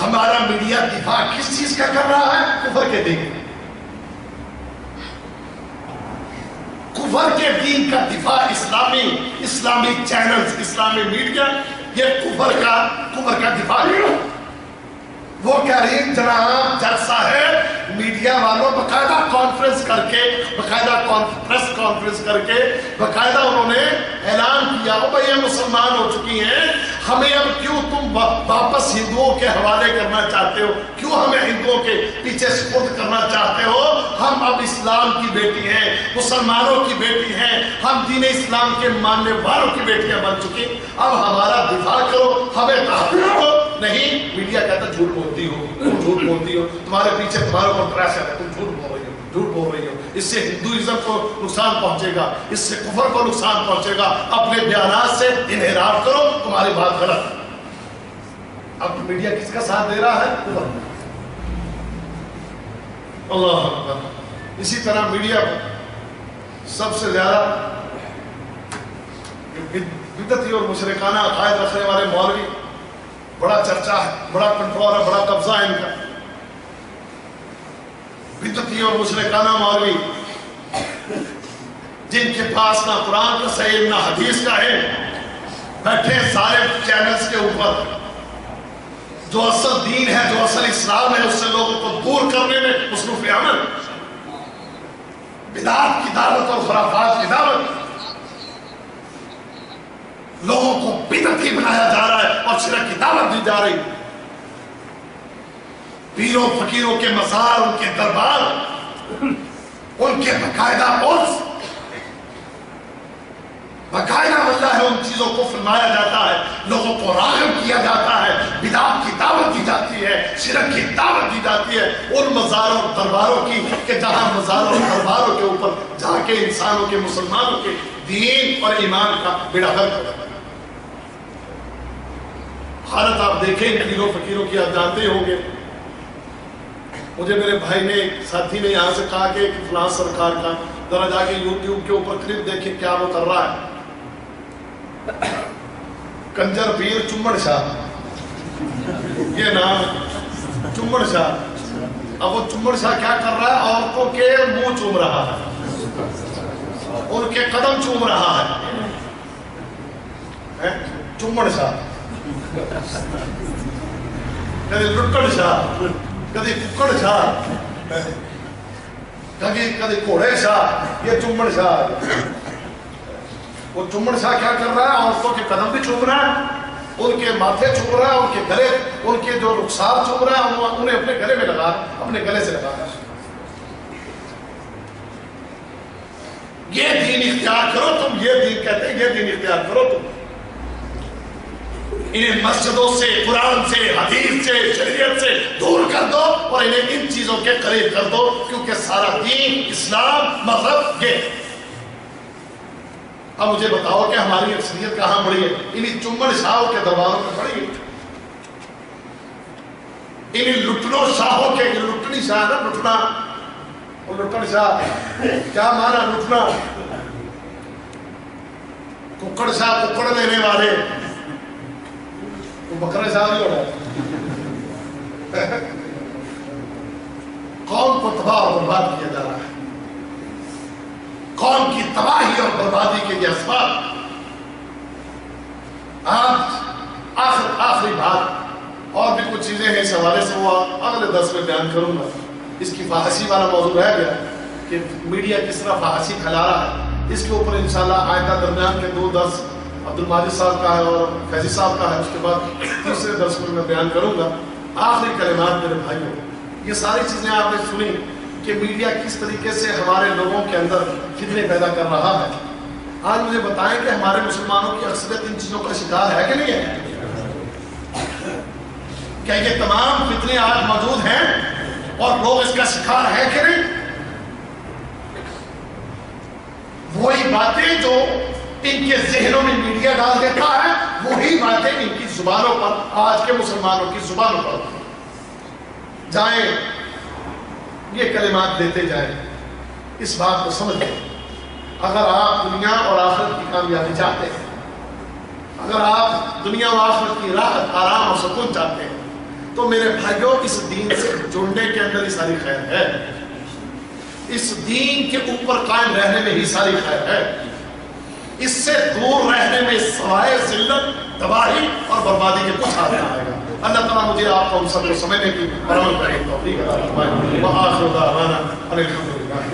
ہمارا میڈیا دفاع کس چیز کا کر رہا ہے؟ کفر کے دین، کفر کے دین کا دفاع. اسلامی چینلز، اسلامی میڈیا یہ کفر کا دفاع ہے. وہ کہہ رہی جناب جج صاحب میڈیا والوں باقاعدہ کانفرنس کر کے، باقاعدہ پریس کانفرنس کر کے باقاعدہ انہوں نے اعلان کیا وہ بھائی ہم مسلمان ہو چکی ہیں، ہمیں اب کیوں تم واپس ہندوؤں کے حوالے کرنا چاہتے ہو، کیوں ہمیں ہندوؤں کے پیچھے سپرد کرنا چاہتے ہو؟ ہم اب اسلام کی بیٹی ہیں، مسلمانوں کی بیٹی ہیں، ہم دین اسلام کے ماننے والوں کی بیٹیاں بن چکی، اب ہمارا دفاع کرو، ہمیں تحفظ کرو. نہیں، میڈیا کہتا جھوٹ بولتی ہو، تم جھوٹ بولتی ہو، تمہارے پیچھے تمہارے اوپر پریشر ہے، تم جھوٹ بول رہی ہو، اس سے ہندوازم کو نقصان پہنچے گا، اس سے کفر کو نقصان پہنچے گا، اپنے بیانات سے انحراف کرو، تمہاری بات غلط. اب میڈیا کس کا ساتھ دے رہا ہے؟ کفر. اللہ اکبر. اسی طرح میڈیا سب سے زیادہ بدعتی اور مشرکانہ عقائد رکھنے والے مولوی بڑا چرچا ہے، بڑا کنٹرول ہے، بڑا قبضہ ہے ان کا. بدعتی اور مشرکانہ مولوی جن کے پاس نہ قرآن کا صحیح نہ حدیث کا ہے، بیٹھے سارے چینلز کے اوپر. جو اصل دین ہے، جو اصل اسلام ہے، اس سے لوگوں کو دور کرنے میں مصروف عمل. بدعات کی دعوت اور خرافات کی دعوت، لوگوں کو بدعتی بنایا جا رہا ہے اور شرک کی دعوت دی جا رہی. پیروں فقیروں کے مزار، ان کے دربار، ان کے باقاعدہ عرس، باقاعدہ اللہ ہے، ان چیزوں کو فرمایا جاتا ہے، لوگوں کو راغب کیا جاتا ہے، بدعات کی دعوت دی جاتی ہے، شرک کی دعوت دی جاتی ہے ان مزاروں اور درباروں کی کہ جہاں مزاروں اور درباروں کے اوپر جا کے انسانوں کے، مسلمانوں کے دین اور ایمان کا بیڑا غرق ہوتا ہے. حالت آپ دیکھیں پیروں فقیروں کی، آپ جانتے ہوں گے. مجھے میرے بھائی نے، ساتھی نے یہاں سے کہا کہ فلاں سرکار کا ذرا جا کے یوٹیوب کے اوپر کلپ دیکھیں کیا وہ کر رہا ہے. کنجر پیر چمڑ شاہ، یہ نام چمڑ شاہ. اب وہ چمڑ شاہ کیا کر رہا ہے؟ عورتوں کے منہ چوم رہا ہے، ان کے قدم چوم رہا ہے. چمڑ شاہ، کدی لٹکڑ شاہ، کدی ککڑ شاہ، کدی گھوڑے شاہ، یہ چمڑ شاہ. وہ چمڑ شاہ کیا کر رہا ہے؟ عورتوں کے قدم بھی چوم رہا ہے، ان کے ماتھے چوم رہا ہے، ان کے گلے، ان کے جو رخسار چوم رہا ہے، انہیں اپنے گلے میں لگا، اپنے گلے سے لگا. یہ دین اختیار کرو تم، یہ دین کہتے ہیں، یہ دین اختیار کرو تم. انہیں مسجدوں سے، قرآن سے، حدیث سے، شریعت سے دور کر دو اور انہیں ان چیزوں کے قریب کر دو، کیونکہ سارا دین، اسلام، مذہب یہ. اب مجھے بتاؤ کہ ہماری اکثریت کہاں بڑی ہے؟ انہیں چمڑ شاہوں کے درباروں میں بڑی ہے، انہیں لٹنوں شاہوں کے. لٹنی شاہ نا، لٹنا، اور لٹن شاہ کیا مانا؟ لٹنا. ککڑ شاہ، ککڑ لینے والے. وہ بکرا شاہ نہیں ہونا. قوم کو تباہ اور برباد کیا جا رہا ہے. قوم کی تباہی اور بربادی کے یہ اسباب. آخری بات، اور بھی کچھ چیزیں ہیں اس حوالے سے، وہ اگلے درس میں بیان کروں گا. اس کی فحاشی والا موضوع رہ گیا کہ میڈیا کس طرح فحاشی پھیلا رہا ہے. اس کے اوپر انشاءاللہ آئندہ درمیان کے 2 درس عبد الماجد صاحب کا ہے اور فیضی صاحب کا ہے، اس کے بعد تیسرے درس میں بیان کروں گا. آخری کلمات میرے بھائیوں، یہ ساری چیزیں آپ نے سنی کہ میڈیا کس طریقے سے ہمارے لوگوں کے اندر فتنے پیدا کر رہا ہے. آج مجھے بتائیں کہ ہمارے مسلمانوں کی اکثریت ان چیزوں کا شکار ہے کہ نہیں ہے؟ کیا یہ تمام فتنے آج موجود ہیں اور لوگ اس کا شکار ہے کہ نہیں؟ وہی باتیں جو ان کے ذہنوں میں میڈیا ڈال دیتا ہے، وہی باتیں ان کی زبانوں پر، آج کے مسلمانوں کی زبانوں پر جائیں. یہ کلمات دیتے جائیں. اس بات کو سمجھ لیں، اگر آپ دنیا اور آخرت کی کامیابی چاہتے ہیں، اگر آپ دنیا اور آخرت کی راحت، آرام اور سکون چاہتے ہیں، تو میرے بھائیوں اس دین سے جڑنے کے اندر ہی ساری خیر ہے، اس دین کے اوپر قائم رہنے میں ہی ساری خیر ہے، اس سے دور رہنے میں سوائے ذلت، تباہی اور بربادی کے کچھ ہاتھ نہ آئے گا۔ اللہ تعالیٰ مجھے آپ کو ہم سب کو سمجھنے کی اور عمل کرنے کی توفیق عطا فرمائے۔ وآخر دعوانا ان الحمد للہ۔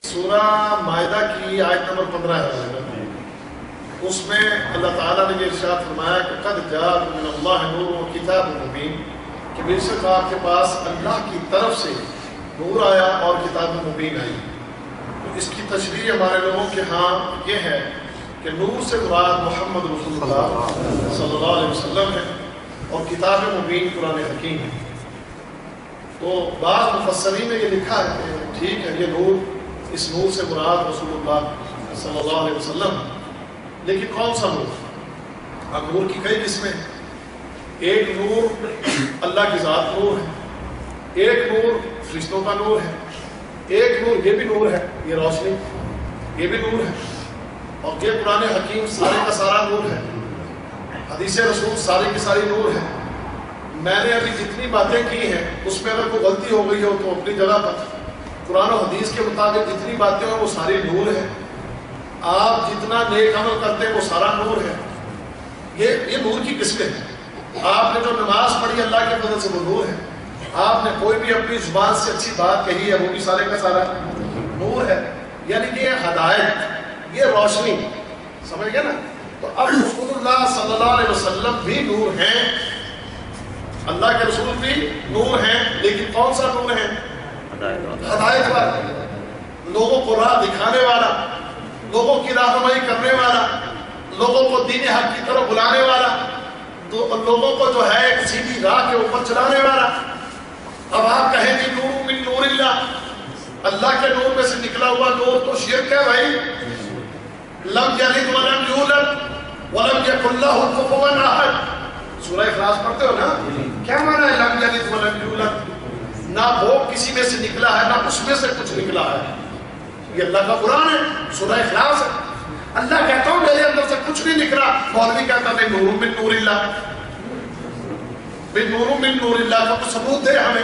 سورہ مائدہ کی آیت نمبر 15 ہے، اس میں اللہ تعالیٰ نے یہ ارشاد فرمایا کہ قد جاءکم من اللہ نور و کتاب مبین، کہ بے شک آپ کے پاس اللہ کی طرف سے نور آیا اور کتاب مبین آئی۔ تو اس کی تشریح ہمارے لوگوں کے ہاں یہ ہے کہ نور سے مراد محمد رسول اللہ صلی اللہ علیہ وسلم ہے اور کتاب مبین قرآن حکیم ہے۔ تو بعض مفسرین نے یہ لکھا ہے کہ ٹھیک ہے، یہ نور، اس نور سے مراد رسول اللہ صلی اللہ علیہ وسلم، لیکن کون سا نور؟ اب نور کی کئی قسمیں، ایک نور اللہ کی ذات نور ہے، ایک نور فرشتوں کا نور ہے، ایک نور یہ بھی نور ہے، یہ روشنی یہ بھی نور ہے، اور یہ قرآن حکیم سارے کا سارا نور ہے، حدیث رسول ساری کی ساری نور ہے۔ میں نے ابھی جتنی باتیں کی ہیں اس میں اگر کوئی غلطی ہو گئی ہو تو اپنی جگہ پر، قرآن و حدیث کے مطابق جتنی باتیں ہیں وہ ساری نور ہے، آپ جتنا نیک عمل کرتے ہیں وہ سارا نور ہے۔ یہ نور کی قسمیں ہیں۔ آپ نے جو نماز پڑھی اللہ کے فضل سے وہ نور ہے، آپ نے کوئی بھی اپنی زبان سے اچھی بات کہی ہے وہ بھی سارے کا سارا نور ہے، یعنی کہ یہ ہدایت، یہ روشنی، سمجھ گئے نا؟ تو اب رسول اللہ صلی اللہ علیہ وسلم بھی نور ہیں، اللہ کے رسول بھی نور ہیں، لیکن کون سا نور ہے؟ ہدایت والا، لوگوں کو راہ دکھانے والا، لوگوں کی رہنمائی کرنے والا، لوگوں کو دین حق کی طرف بلانے والا، تو لوگوں کو جو ہے ایک سیدھی راہ کے اوپر چلانے والا۔ اب آپ کہیں گے نور من نور اللہ، اللہ کے نور میں سے نکلا ہوا نور تو شرک ہے بھائی۔ لم یلد ولم یولد ولم یکن لہ کفوا احد، سورہ اخلاص پڑھتے ہو نا؟ کیا معنی ہے لم یلد ولم یولد؟ نہ وہ کسی میں سے نکلا ہے نہ اس میں سے کچھ نکلا ہے، یہ اللہ کا قرآن ہے، سورہ اخلاص ہے۔ اللہ کہتا ہوں میرے اندر سے کچھ نہیں نکلا، مولوی کہتا ہے نور من نور اللہ، نور من نور اللہ کا تو ثبوت دے ہمیں۔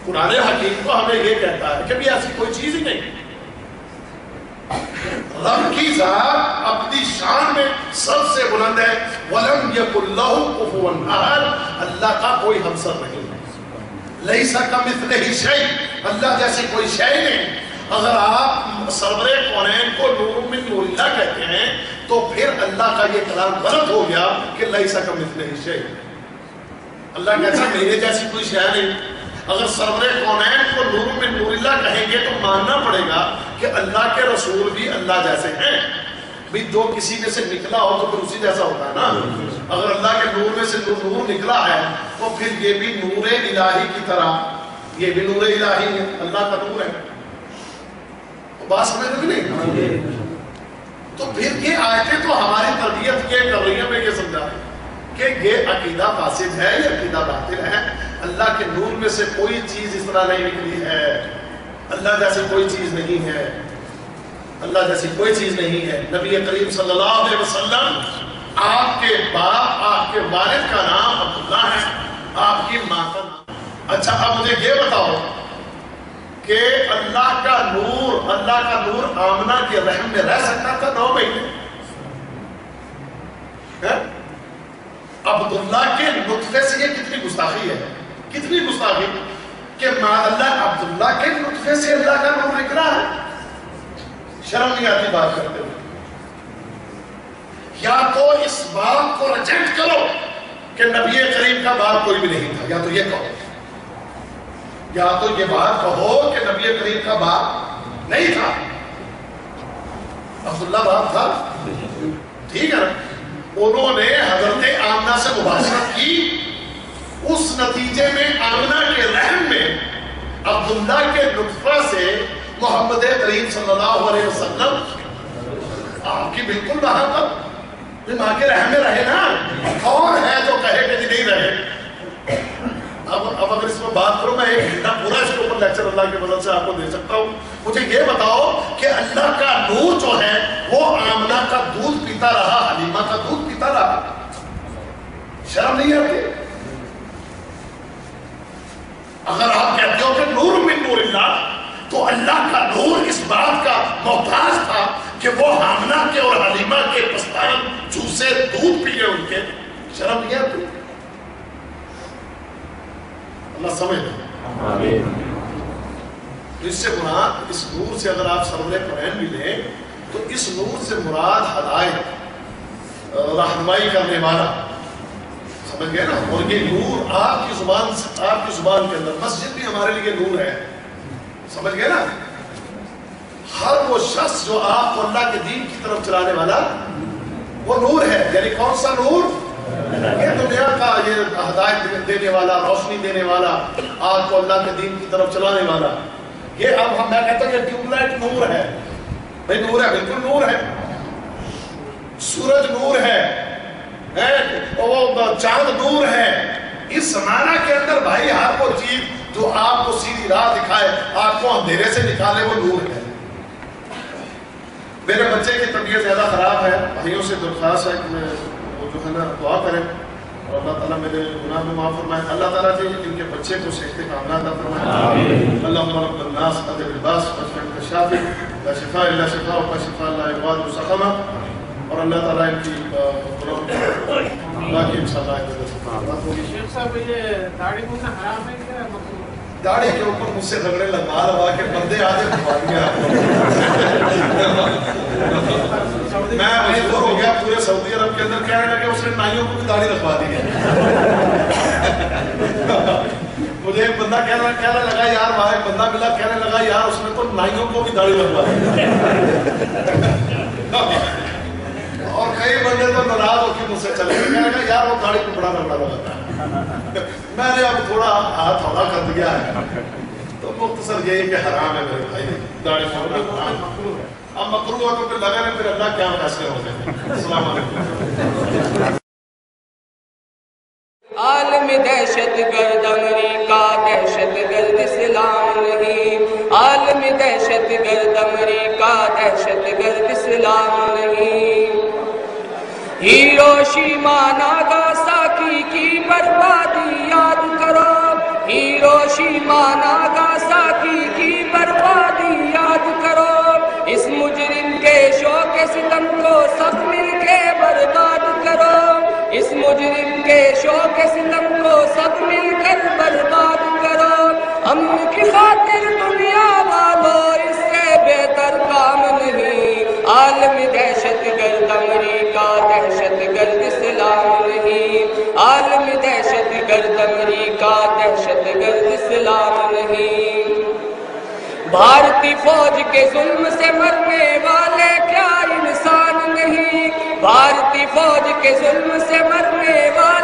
قرآن حکیم تو ہمیں یہ کہتا ہے کہ بھی ایسی کوئی چیز ہی نہیں۔ رب کی ذات اپنی شان میں سب سے بلند ہے، وَلَمْ يَكُنْ لَهُ كُفُوًا أَحَدٌ، اللہ کا کوئی ہمسر نہیں، لَيْسَ كَمِثْلِهِ شَيْءٌ، اللہ جیسی کوئی شے نہیں۔ اگر آپ سرور کونین کو نور من نور اللہ کہتے ہیں تو پھر اللہ کا یہ کلام غلط ہو گیا کہ لَيْسَ كَمِثْلِهِ شَيْءٌ، اللہ کہتا ہے میرے جیسی کوئی شے نہیں۔ اگر سرور کونین کو نور من نور اللہ کہیں گے تو ماننا پڑے گا کہ اللہ کے رسول بھی اللہ جیسے ہیں، بھی جو کسی میں سے نکلا ہو تو پھر اسی جیسا ہوتا ہے نا۔ اگر اللہ کے نور میں سے نور نکلا ہے تو پھر یہ بھی نور الہی کی طرح، یہ بھی نور الہی ہے، اللہ کا نور ہے۔ بات سمجھ لگی نہیں؟ تو پھر یہ آیتیں تو ہماری تربیت یہ کر رہی ہیں، میں یہ سمجھا کہ یہ عقیدہ فاسد ہے، یہ عقیدہ باطل ہے۔ اللہ کے نور میں سے کوئی چیز اس طرح نہیں نکلی ہے، اللہ جیسی کوئی چیز نہیں ہے، اللہ جیسی کوئی چیز نہیں ہے۔ نبی کریم صلی اللہ علیہ وسلم، آپ کے باپ، آپ کے والد کا نام عبداللہ ہے، آپ کی ماں کا نام۔ اچھا اب مجھے یہ بتاؤ کہ اللہ کا نور آمنہ کے رحم میں رہ سکتا تھا 9 مہینے؟ عبداللہ کے نطفے سے یہ کتنی گستاخی ہے، کتنی گستاخی کہ اللہ عبداللہ کے نطفے سے اللہ کا نور نکلا ہے۔ شرم نہیں آتی بات کرتے ہوئے؟ یا تو اس بات کو ریجیکٹ کرو کہ نبی کریم کا باپ کوئی بھی نہیں تھا، یا تو یہ کہو، یا تو یہ بات کہو کہ نبی کریم کا باپ نہیں تھا، عبداللہ باپ تھا، ٹھیک ہے نا؟ انہوں نے حضرت آمنہ سے مباشرت کی، اس نتیجے میں آمنہ کے رحم میں عبداللہ کے نطفہ سے محمد کریم صلی اللہ علیہ وسلم آپ کی بالکل وہاں پر ماں کے رحم میں رہے نا۔ کون ہے جو کہے کہ نہیں رہے؟ اب اگر اس میں بات کروں، میں 1 گھنٹہ پورا اس کے اوپر لیکچر اللہ کی مدد سے آپ کو دے سکتا ہوں. مجھے یہ بتاؤ کہ اللہ کا نور جو ہے وہ آمنہ کا دودھ پیتا رہا، حلیمہ کا دودھ پیتا رہا. شرم نہیں آتی؟ اگر آپ کہتے ہو کہ نور من نور اللہ، تو اللہ کا نور اس بات کا محتاج تھا کہ وہ آمنہ کے اور حلیمہ کے پستان چوسے دودھ پیے ان کے. شرم نہیں آتی؟ اللہ سمجھ لیں. اس سے مراد، اس نور سے اگر آپ سرور قرآن بھی لیں تو اس نور سے مراد ہدایت، رہنمائی کرنے والا، سمجھ گئے نا. اور یہ نور آپ کی زبان کے اندر، مسجد بھی ہمارے لیے نور ہے، سمجھ گئے نا. ہر وہ شخص جو آپ کو اللہ کے دین کی طرف چلانے والا وہ نور ہے. یعنی کون سا نور؟ یہ دنیا کا یہ ہدایت دینے والا، روشنی دینے والا، آپ کو اللہ کے دین کی طرف چلانے والا. یہ اب میں کہتا ہوں کہ ٹیوب لائٹ نور ہے. بھائی نور ہے، بالکل نور ہے. سورج نور ہے، وہ چاند نور ہے. اس معنی کے اندر بھائی ہر وہ چیز جو آپ کو سیدھی راہ دکھائے، آپ کو اندھیرے سے نکالے، وہ نور ہے. میرے بچے کی طبیعت زیادہ خراب ہے، بھائیوں سے درخواست ہے کہ وہ جو ہے نا دعا کریں اور اللہ تعالیٰ میرے گناہ میں معاف فرمائے. اللہ تعالیٰ جی ان کے بچے کو صحت کاملہ عطا فرمائے. اللہم رب الناس اذهب الباس واشف انت الشافی لا شفاء الا شفاءک لا شفاء الا یغادر سقما. اور اللہ تعالیٰ ان کی اللہ کی انشاءاللہ بات ہوگی. شیخ صاحب یہ داڑھی موننا حرام ہے کیا؟ داڑھی کے اوپر مجھ سے رگڑے لگا کے بندے آجے بھگوا دیا. میں مجبور ہو گیا پورے سعودی عرب کے اندر کہنے لگے اس نے نائیوں کو بھی داڑھی رکھوا دی ہے. مجھے ایک بندہ کہنے لگا یار، وہاں ایک بندہ ملا کہنے لگا یار اس نے تو نائیوں کو بھی داڑھی رکھوا دی. اور کئی بندے تو ناراض ہو کے مجھ سے چلے گئے، کہنے لگا یار وہ داڑھی کو بڑا رگڑا لگاتا ہے. میں نے اب تھوڑا ہاتھ ہوا کر دیا ہے. تو مختصر یہی کہ حرام ہے میرے بھائی، داڑھی چھوڑنا حرام. اب مکروہ ہوا تو پھر لگا نہیں، پھر اللہ کیا فیصلے ہوتے ہیں. السلام علیکم. عالم دہشت گرد امریکہ دہشت گرد اسلام نہیں، عالم دہشت گرد امریکہ دہشت گرد اسلام نہیں. ہیروشیما ناگاساکی کی بربادی یاد کرو، ہیروشیما ناگاساکی کی بربادی یاد کرو. اس مجرم کے شوق ستم کو سب مل کے برباد کرو، اس مجرم کے شوق ستم کو سب مل کر برباد کرو. امن کی خاطر دنیا والوں اس سے بہتر کام نہیں. عالم دہشت گرد امریکہ دہشت گرد اسلام نہیں، عالم دہشت گرد امریکہ دہشت گرد اسلام نہیں. بھارتی فوج کے ظلم سے مرنے والے کیا انسان نہیں، بھارتی فوج کے ظلم سے مرنے والے